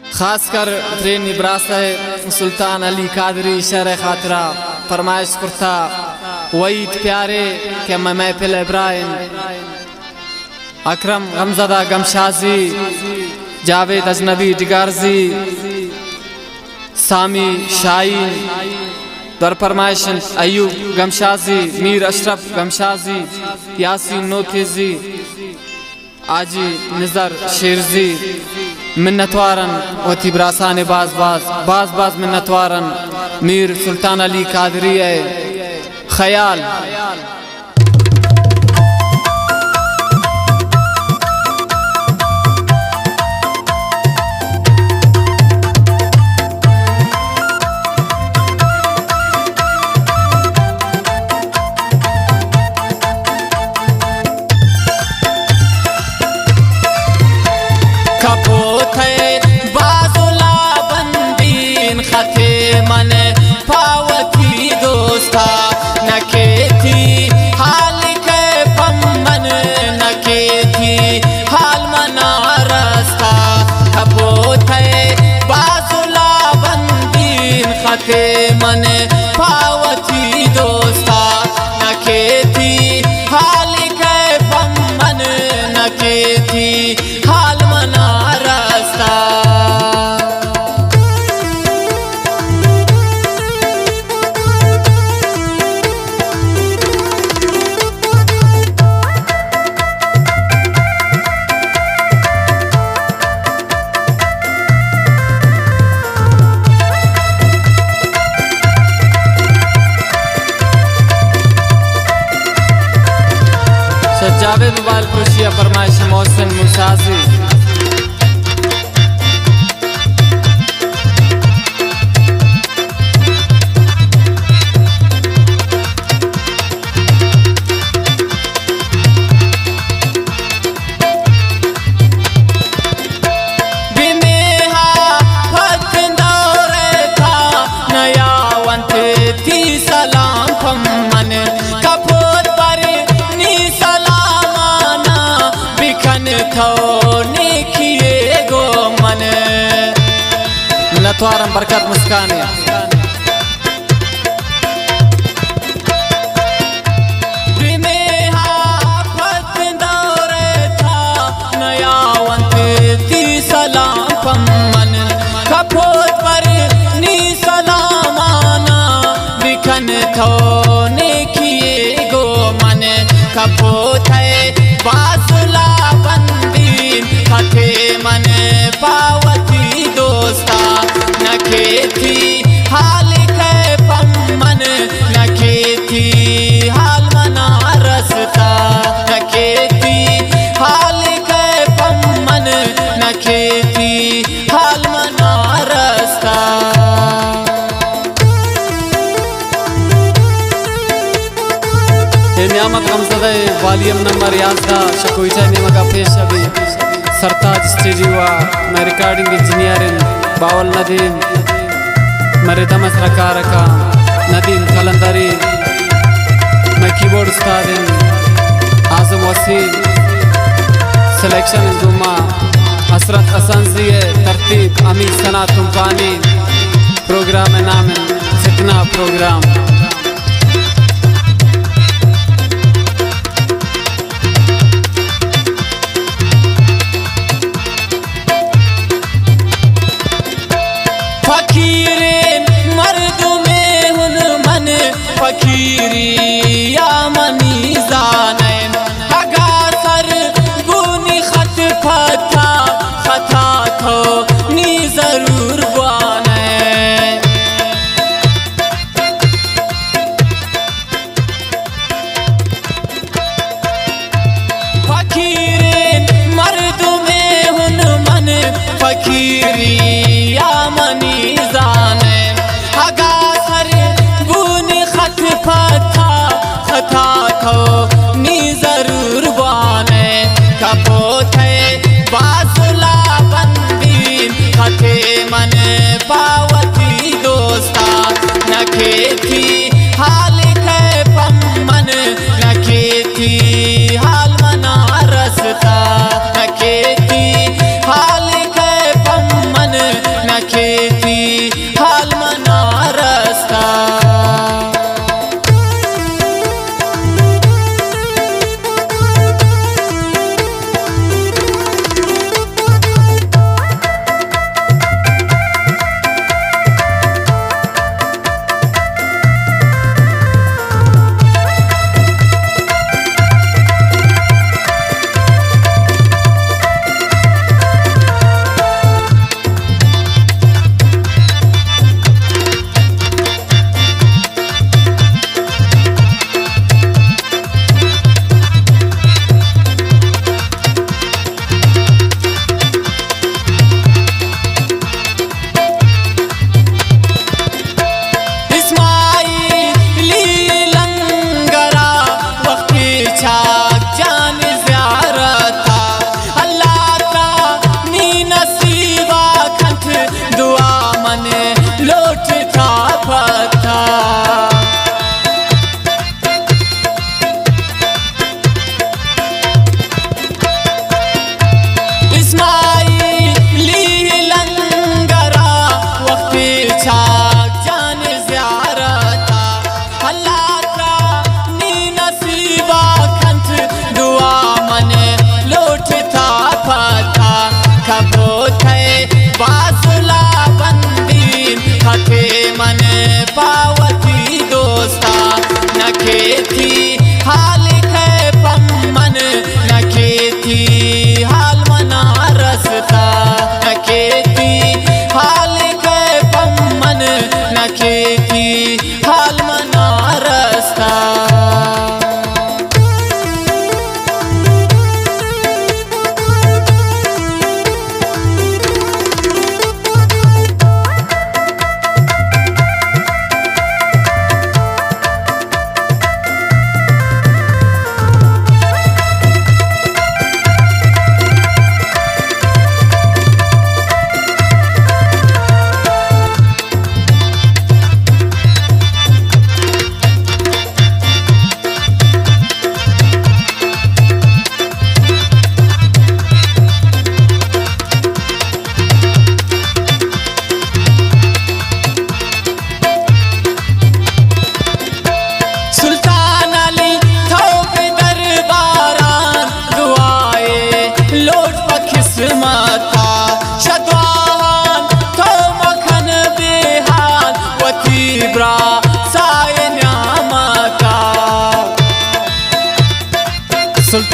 खासकर ट्रेन इब्रासा सुल्तान अली कादरी शहर खातरा फरमाइश करता वईद प्यारे के महफिल इब्राहिम अकरम गमज़दा गमशाजी जावेद अजनबी डिगारजी सामी शाहीन दर फरमाइश अयूब गमशाजी मीर अशरफ गमशाजी यासीन नोतेजी आजी निज़र शेरजी मिन्नतवारन वती ब्रासान बाज मिन्नतवारन मीर सुल्तान अली कादरी ख्याल मन पावती दोस्ता न खेती हाल के बमन न खेती हाल मना रास्ता जावेद मोबाइल खुशिया फरमाइश मोहसिन मुसाजी मिन्नतवारन बरकत मुस्कान सलाम पमन कपोत पर नी सलामाना बिखन थोने किए गो मन कपोत है बासुला बंदीन हथे मन पावती दोस्ता न खेती हाल के पमन न खेती हाल मना रसता न खेती हाल के पमन न खेती हाल मना रसता नियामत गमज़दा वॉल्यूम नंबर 11 शकोइचा निमका पेश अभी सरताज स्टूडियो मैं रिकॉर्डिंग इंजीनियर बावल नदीम मेरे दमस रका नदीम कलंदरी मैं कीबोर्ड उस्ताद आज़म वसीम सिलेक्शन जुम्मा हसरत असंजी तरतीब अमीर सना तुमकानी प्रोग्राम नाम फितना प्रोग्राम फकीरी या मनी जानैन अगासर गुनी खत फथा खथा थो नी जरूर बानैन फकीरेन मर्द में हुन मन फकीरी या मनी जानैन अगासर फथा खथा थो नी जरूर बाने कपोत है बासुला बंदीन हथे मन पावती दोस्ता न खेती हाल के पमन न खेती हाल मना रसता न खेती हाल के पमन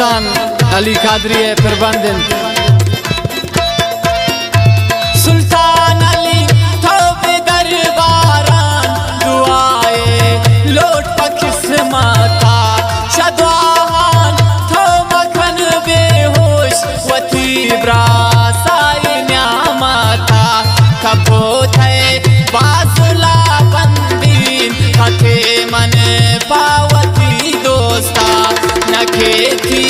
सुल्तान अली कादरी परबंदन सुल्तान अली थोबे दरबारान दुआए लोट पकिस्मता शदवाहान थो मखन बेहोश वती ब्रासाई न्यामता कपो थे बासुला बंदीन हथे मन पावती दोस्ता नखे थी